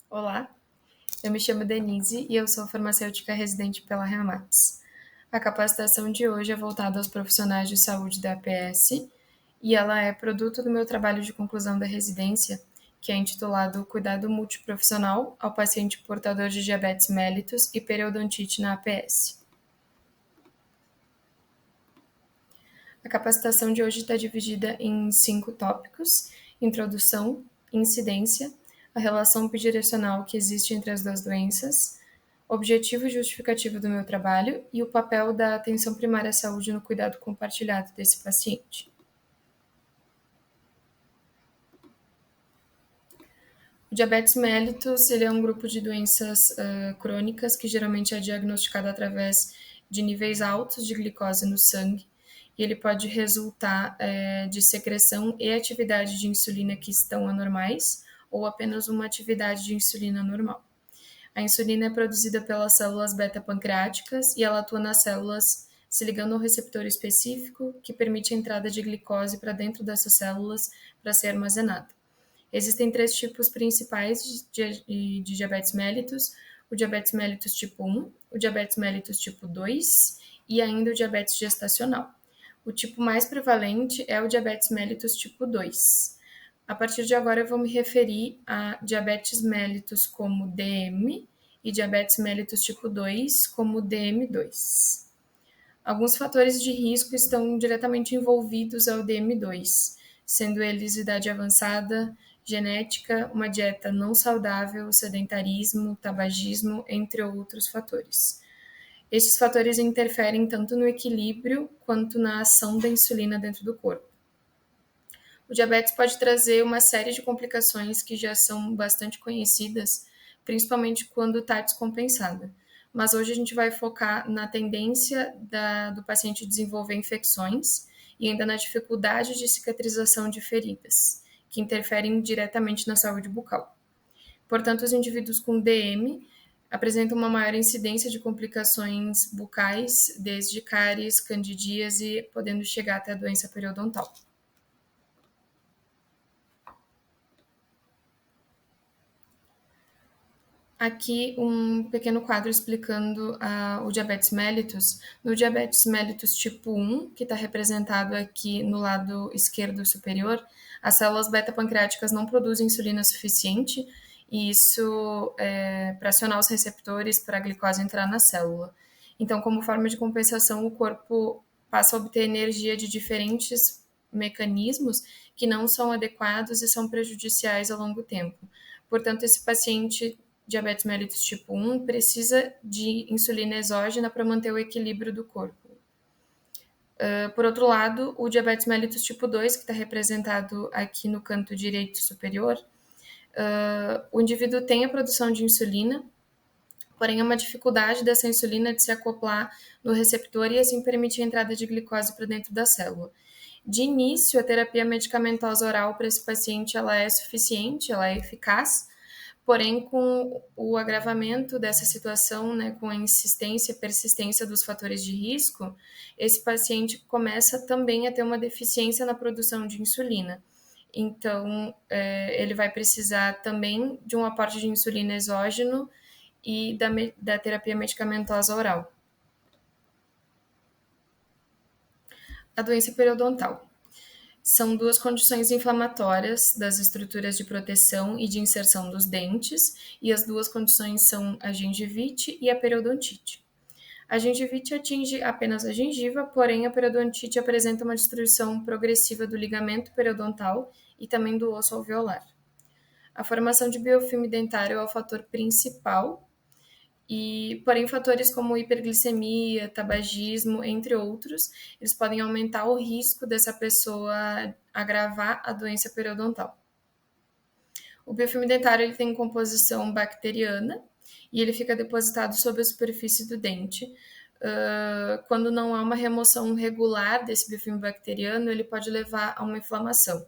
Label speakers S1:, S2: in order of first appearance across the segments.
S1: Olá, eu me chamo Denise e eu sou farmacêutica residente pela Remates. A capacitação de hoje é voltada aos profissionais de saúde da APS e ela é produto do meu trabalho de conclusão da residência, que é intitulado Cuidado Multiprofissional ao Paciente Portador de Diabetes mellitus e Periodontite na APS. A capacitação de hoje está dividida em 5 tópicos: introdução, incidência, a relação bidirecional que existe entre as duas doenças, objetivo e justificativo do meu trabalho e o papel da atenção primária à saúde no cuidado compartilhado desse paciente. O diabetes mellitus ele é um grupo de doenças crônicas que geralmente é diagnosticado através de níveis altos de glicose no sangue e ele pode resultar de secreção e atividade de insulina que estão anormais ou apenas uma atividade de insulina normal. A insulina é produzida pelas células beta-pancreáticas e ela atua nas células se ligando ao receptor específico que permite a entrada de glicose para dentro dessas células para ser armazenada. Existem 3 tipos principais de diabetes mellitus: o diabetes mellitus tipo 1, o diabetes mellitus tipo 2 e ainda o diabetes gestacional. O tipo mais prevalente é o diabetes mellitus tipo 2. A partir de agora eu vou me referir a diabetes mellitus como DM e diabetes mellitus tipo 2 como DM2. Alguns fatores de risco estão diretamente envolvidos ao DM2, sendo eles idade avançada, genética, uma dieta não saudável, sedentarismo, tabagismo, entre outros fatores. Esses fatores interferem tanto no equilíbrio quanto na ação da insulina dentro do corpo. O diabetes pode trazer uma série de complicações que já são bastante conhecidas, principalmente quando está descompensada. Mas hoje a gente vai focar na tendência do paciente desenvolver infecções e ainda na dificuldade de cicatrização de feridas, que interferem diretamente na saúde bucal. Portanto, os indivíduos com DM apresentam uma maior incidência de complicações bucais, desde cáries, candidíase, podendo chegar até a doença periodontal. Aqui um pequeno quadro explicando o diabetes mellitus. No diabetes mellitus tipo 1, que está representado aqui no lado esquerdo superior, as células beta-pancreáticas não produzem insulina suficiente e isso é para acionar os receptores para a glicose entrar na célula. Então, como forma de compensação, o corpo passa a obter energia de diferentes mecanismos que não são adequados e são prejudiciais ao longo tempo. Portanto, esse paciente diabetes mellitus tipo 1 precisa de insulina exógena para manter o equilíbrio do corpo. Por outro lado, o diabetes mellitus tipo 2, que está representado aqui no canto direito superior, o indivíduo tem a produção de insulina, porém há uma dificuldade dessa insulina de se acoplar no receptor e assim permitir a entrada de glicose para dentro da célula. De início, a terapia medicamentosa oral para esse paciente ela é suficiente, ela é eficaz, porém, com o agravamento dessa situação, né, com a insistência e persistência dos fatores de risco, esse paciente começa também a ter uma deficiência na produção de insulina. Então, ele vai precisar também de um aporte de insulina exógeno e da terapia medicamentosa oral. A doença periodontal. São 2 condições inflamatórias das estruturas de proteção e de inserção dos dentes, e as 2 condições são a gengivite e a periodontite. A gengivite atinge apenas a gengiva, porém a periodontite apresenta uma destruição progressiva do ligamento periodontal e também do osso alveolar. A formação de biofilme dentário é o fator principal, porém fatores como hiperglicemia, tabagismo, entre outros, eles podem aumentar o risco dessa pessoa agravar a doença periodontal. O biofilme dentário ele tem composição bacteriana e ele fica depositado sobre a superfície do dente. Quando não há uma remoção regular desse biofilme bacteriano, ele pode levar a uma inflamação.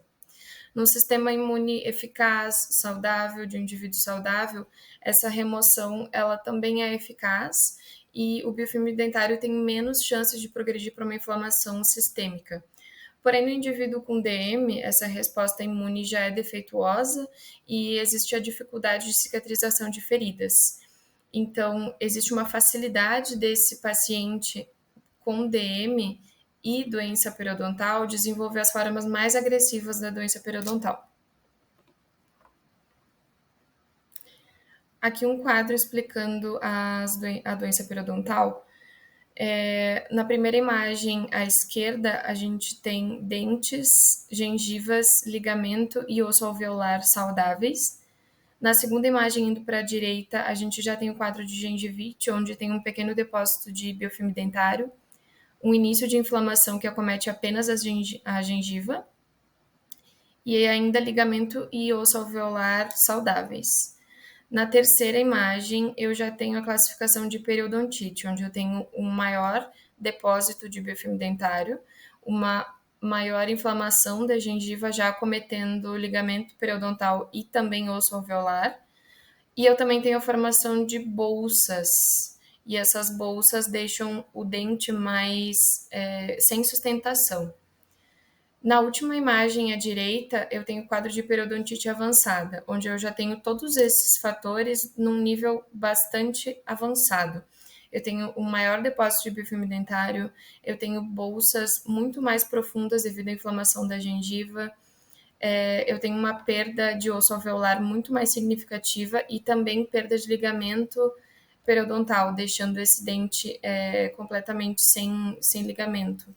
S1: Num sistema imune eficaz, saudável, de um indivíduo saudável, essa remoção ela também é eficaz e o biofilme dentário tem menos chances de progredir para uma inflamação sistêmica. Porém, no indivíduo com DM, essa resposta imune já é defeituosa e existe a dificuldade de cicatrização de feridas. Então, existe uma facilidade desse paciente com DM e doença periodontal desenvolver as formas mais agressivas da doença periodontal. Aqui um quadro explicando a doença periodontal. Na primeira imagem à esquerda, a gente tem dentes, gengivas, ligamento e osso alveolar saudáveis. Na segunda imagem, indo para a direita, a gente já tem o quadro de gengivite, onde tem um pequeno depósito de biofilme dentário, um início de inflamação que acomete apenas a gengiva, e ainda ligamento e osso alveolar saudáveis. Na terceira imagem, eu já tenho a classificação de periodontite, onde eu tenho um maior depósito de biofilme dentário, uma maior inflamação da gengiva já acometendo ligamento periodontal e também osso alveolar. E eu também tenho a formação de bolsas, e essas bolsas deixam o dente mais sem sustentação. Na última imagem à direita, eu tenho o quadro de periodontite avançada, onde eu já tenho todos esses fatores num nível bastante avançado. Eu tenho um maior depósito de biofilme dentário, eu tenho bolsas muito mais profundas devido à inflamação da gengiva, eu tenho uma perda de osso alveolar muito mais significativa e também perda de ligamento periodontal, deixando esse dente completamente sem ligamento.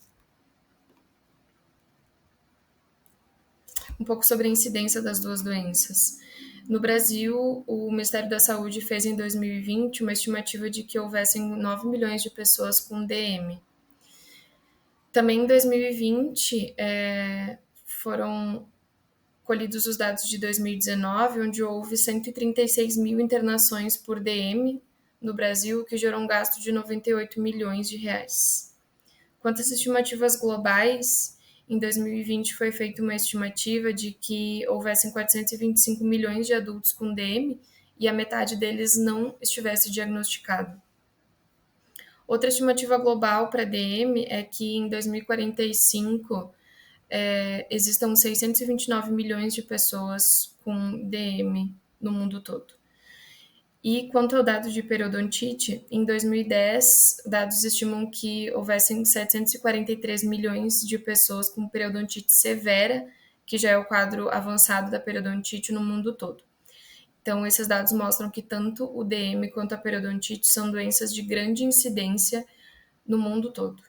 S1: Um pouco sobre a incidência das duas doenças. No Brasil, o Ministério da Saúde fez em 2020 uma estimativa de que houvessem 9 milhões de pessoas com DM. Também em 2020 foram colhidos os dados de 2019, onde houve 136 mil internações por DM no Brasil, que gerou um gasto de 98 milhões de reais. Quanto às estimativas globais, em 2020 foi feita uma estimativa de que houvessem 425 milhões de adultos com DM e a metade deles não estivesse diagnosticado. Outra estimativa global para DM é que em 2045 existam 629 milhões de pessoas com DM no mundo todo. E quanto ao dado de periodontite, em 2010, dados estimam que houvessem 743 milhões de pessoas com periodontite severa, que já é o quadro avançado da periodontite no mundo todo. Então, esses dados mostram que tanto o DM quanto a periodontite são doenças de grande incidência no mundo todo.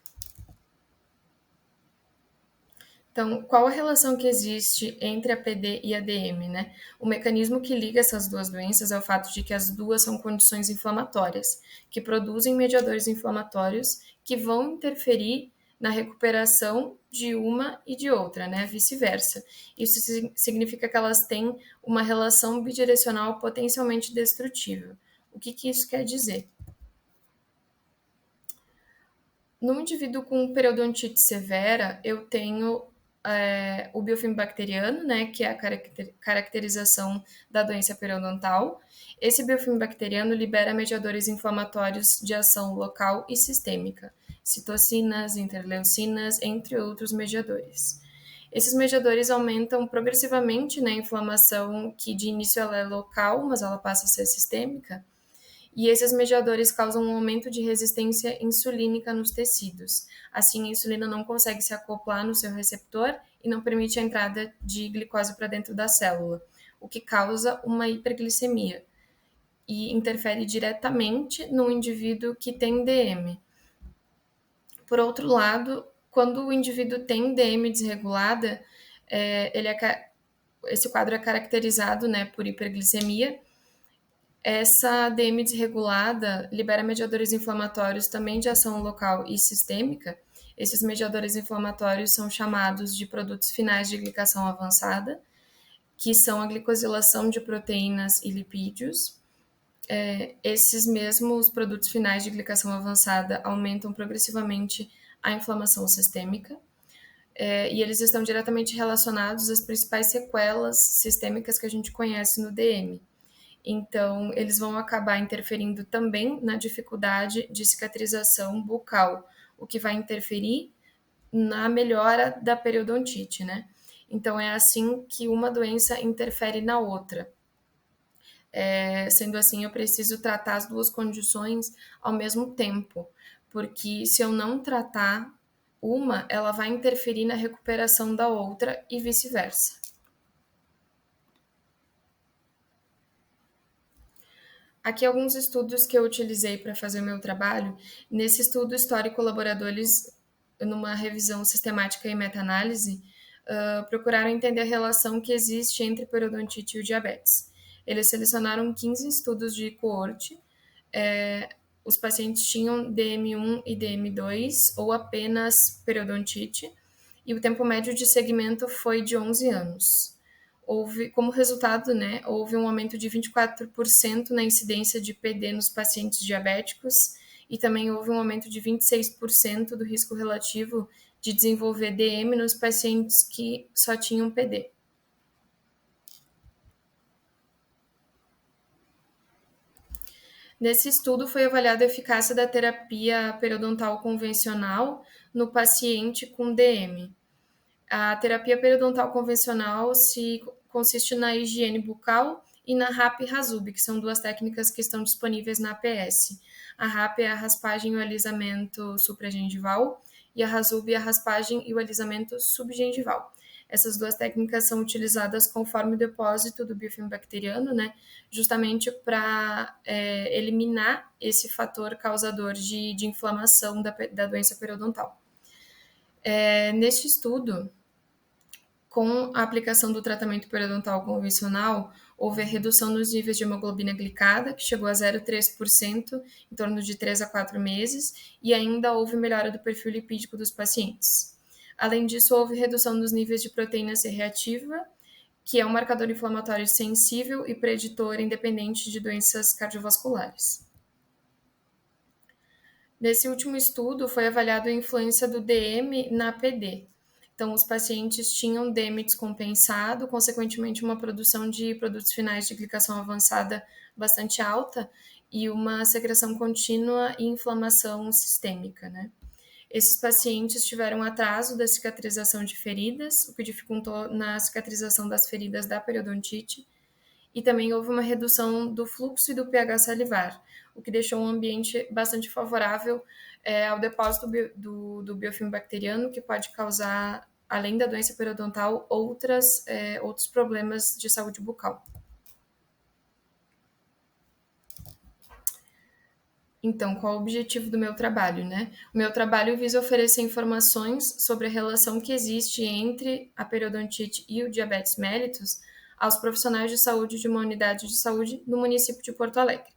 S1: Então, qual a relação que existe entre a PD e a DM, né? O mecanismo que liga essas duas doenças é o fato de que as duas são condições inflamatórias, que produzem mediadores inflamatórios que vão interferir na recuperação de uma e de outra, né? Vice-versa. Isso significa que elas têm uma relação bidirecional potencialmente destrutível. O que isso quer dizer? No indivíduo com periodontite severa, eu tenho o biofilme bacteriano, né, que é a caracterização da doença periodontal. Esse biofilme bacteriano libera mediadores inflamatórios de ação local e sistêmica, citocinas, interleucinas, entre outros mediadores. Esses mediadores aumentam progressivamente, né, a inflamação, que de início ela é local, mas ela passa a ser sistêmica, e esses mediadores causam um aumento de resistência insulínica nos tecidos. Assim, a insulina não consegue se acoplar no seu receptor e não permite a entrada de glicose para dentro da célula, o que causa uma hiperglicemia e interfere diretamente no indivíduo que tem DM. Por outro lado, quando o indivíduo tem DM desregulada, esse quadro é caracterizado, né, por hiperglicemia. Essa DM desregulada libera mediadores inflamatórios também de ação local e sistêmica. Esses mediadores inflamatórios são chamados de produtos finais de glicação avançada, que são a glicosilação de proteínas e lipídios. Esses mesmos produtos finais de glicação avançada aumentam progressivamente a inflamação sistêmica, e eles estão diretamente relacionados às principais sequelas sistêmicas que a gente conhece no DM. Então, eles vão acabar interferindo também na dificuldade de cicatrização bucal, o que vai interferir na melhora da periodontite, né? Então, é assim que uma doença interfere na outra. Sendo assim, eu preciso tratar as duas condições ao mesmo tempo, porque se eu não tratar uma, ela vai interferir na recuperação da outra e vice-versa. Aqui alguns estudos que eu utilizei para fazer o meu trabalho. Nesse estudo histórico colaborador, eles, numa revisão sistemática e meta-análise, procuraram entender a relação que existe entre periodontite e o diabetes. Eles selecionaram 15 estudos de coorte. Os pacientes tinham DM1 e DM2 ou apenas periodontite, e o tempo médio de segmento foi de 11 anos. Como resultado, né, houve um aumento de 24% na incidência de PD nos pacientes diabéticos e também houve um aumento de 26% do risco relativo de desenvolver DM nos pacientes que só tinham PD. Nesse estudo foi avaliada a eficácia da terapia periodontal convencional no paciente com DM. A terapia periodontal convencional consiste na higiene bucal e na RAP e RASUB, que são duas técnicas que estão disponíveis na APS. A RAP é a raspagem e o alisamento supragengival e a RASUB é a raspagem e o alisamento subgengival. Essas duas técnicas são utilizadas conforme o depósito do biofilme bacteriano, né, justamente para eliminar esse fator causador de inflamação da doença periodontal. Neste estudo, com a aplicação do tratamento periodontal convencional, houve a redução nos níveis de hemoglobina glicada, que chegou a 0,3% em torno de 3 a 4 meses, e ainda houve melhora do perfil lipídico dos pacientes. Além disso, houve redução nos níveis de proteína C reativa, que é um marcador inflamatório sensível e preditor independente de doenças cardiovasculares. Nesse último estudo, foi avaliada a influência do DM na PD. Então, os pacientes tinham DM descompensado, consequentemente, uma produção de produtos finais de glicação avançada bastante alta e uma secreção contínua e inflamação sistêmica, né? Esses pacientes tiveram atraso da cicatrização de feridas, o que dificultou na cicatrização das feridas da periodontite, e também houve uma redução do fluxo e do pH salivar, o que deixou um ambiente bastante favorável ao depósito do biofilme bacteriano, que pode causar, além da doença periodontal, outros problemas de saúde bucal. Então, qual o objetivo do meu trabalho, né? O meu trabalho visa oferecer informações sobre a relação que existe entre a periodontite e o diabetes mellitus aos profissionais de saúde de uma unidade de saúde no município de Porto Alegre.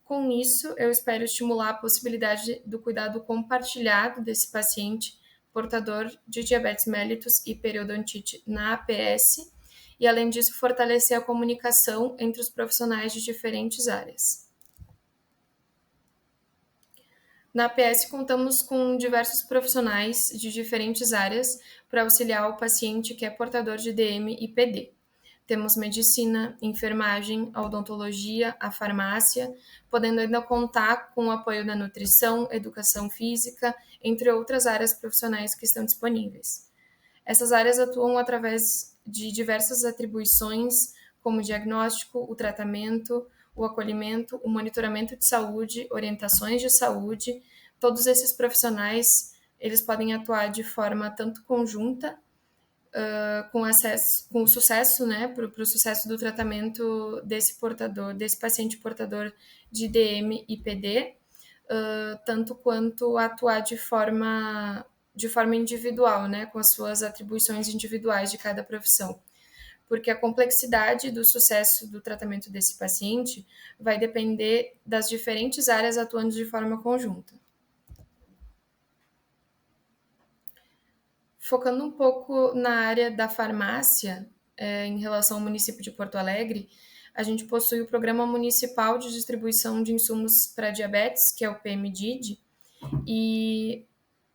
S1: Com isso, eu espero estimular a possibilidade do cuidado compartilhado desse paciente portador de diabetes mellitus e periodontite na APS e, além disso, fortalecer a comunicação entre os profissionais de diferentes áreas. Na APS, contamos com diversos profissionais de diferentes áreas para auxiliar o paciente que é portador de DM e PD. Temos medicina, enfermagem, a odontologia, a farmácia, podendo ainda contar com o apoio da nutrição, educação física, entre outras áreas profissionais que estão disponíveis. Essas áreas atuam através de diversas atribuições, como o diagnóstico, o tratamento, o acolhimento, o monitoramento de saúde, orientações de saúde. Todos esses profissionais, eles podem atuar de forma tanto conjunta, com o sucesso, né, para o sucesso do tratamento desse paciente portador de DM e PD, tanto quanto atuar de forma individual, né, com as suas atribuições individuais de cada profissão. Porque a complexidade do sucesso do tratamento desse paciente vai depender das diferentes áreas atuando de forma conjunta. Focando um pouco na área da farmácia, em relação ao município de Porto Alegre, a gente possui o Programa Municipal de Distribuição de Insumos para Diabetes, que é o PMDID, e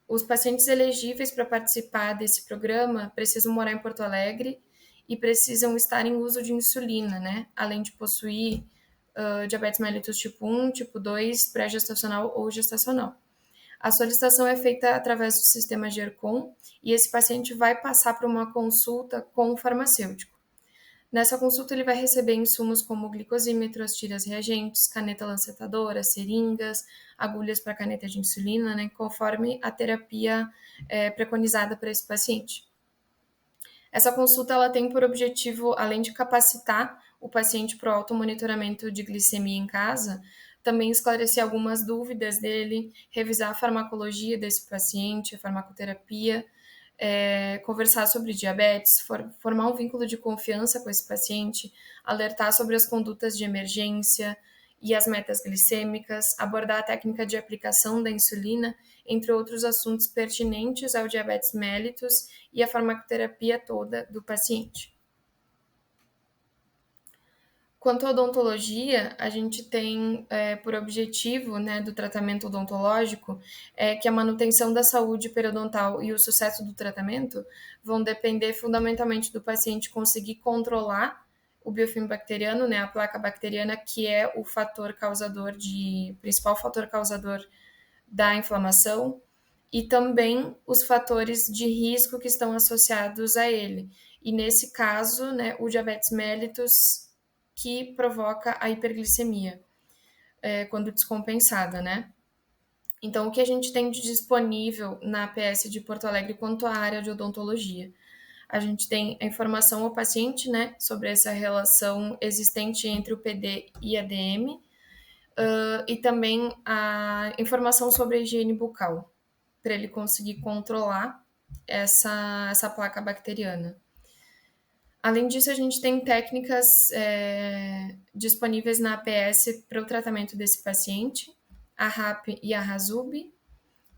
S1: os pacientes elegíveis para participar desse programa precisam morar em Porto Alegre e precisam estar em uso de insulina, né? Além de possuir diabetes mellitus tipo 1, tipo 2, pré-gestacional ou gestacional. A solicitação é feita através do sistema GERCOM e esse paciente vai passar para uma consulta com o farmacêutico. Nessa consulta, ele vai receber insumos como glicosímetros, tiras reagentes, caneta lancetadora, seringas, agulhas para caneta de insulina, né, conforme a terapia preconizada para esse paciente. Essa consulta ela tem por objetivo, além de capacitar o paciente para o automonitoramento de glicemia em casa, também esclarecer algumas dúvidas dele, revisar a farmacologia desse paciente, a farmacoterapia, conversar sobre diabetes, formar um vínculo de confiança com esse paciente, alertar sobre as condutas de emergência e as metas glicêmicas, abordar a técnica de aplicação da insulina, entre outros assuntos pertinentes ao diabetes mellitus e a farmacoterapia toda do paciente. Quanto à odontologia, a gente tem por objetivo, né, do tratamento odontológico que a manutenção da saúde periodontal e o sucesso do tratamento vão depender fundamentalmente do paciente conseguir controlar o biofilme bacteriano, né, a placa bacteriana, que é o principal fator causador da inflamação, e também os fatores de risco que estão associados a ele. E nesse caso, né, o diabetes mellitus, que provoca a hiperglicemia, quando descompensada, né? Então, o que a gente tem de disponível na APS de Porto Alegre quanto à área de odontologia? A gente tem a informação ao paciente, né, sobre essa relação existente entre o PD e a DM, e também a informação sobre a higiene bucal, para ele conseguir controlar essa placa bacteriana. Além disso, a gente tem técnicas disponíveis na APS para o tratamento desse paciente, a RAP e a RASUB,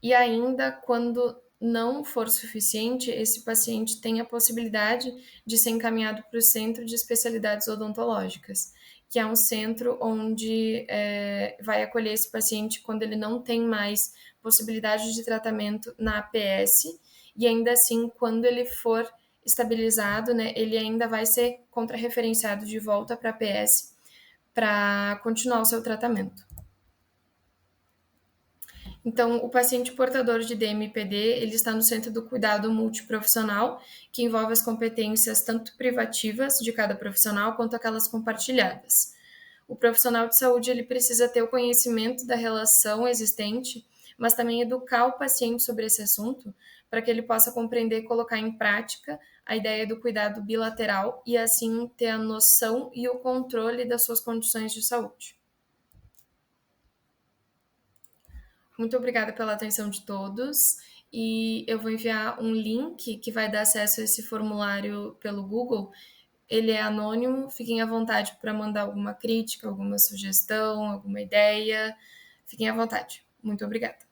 S1: e ainda, quando não for suficiente, esse paciente tem a possibilidade de ser encaminhado para o Centro de Especialidades Odontológicas, que é um centro onde vai acolher esse paciente quando ele não tem mais possibilidade de tratamento na APS, e ainda assim, quando ele for estabilizado, né, ele ainda vai ser contrarreferenciado de volta para a APS para continuar o seu tratamento. Então, o paciente portador de DMPD, ele está no centro do cuidado multiprofissional, que envolve as competências tanto privativas de cada profissional, quanto aquelas compartilhadas. O profissional de saúde, ele precisa ter o conhecimento da relação existente, mas também educar o paciente sobre esse assunto, para que ele possa compreender e colocar em prática a ideia do cuidado bilateral e, assim, ter a noção e o controle das suas condições de saúde. Muito obrigada pela atenção de todos, e eu vou enviar um link que vai dar acesso a esse formulário pelo Google. Ele é anônimo, fiquem à vontade para mandar alguma crítica, alguma sugestão, alguma ideia. Fiquem à vontade. Muito obrigada.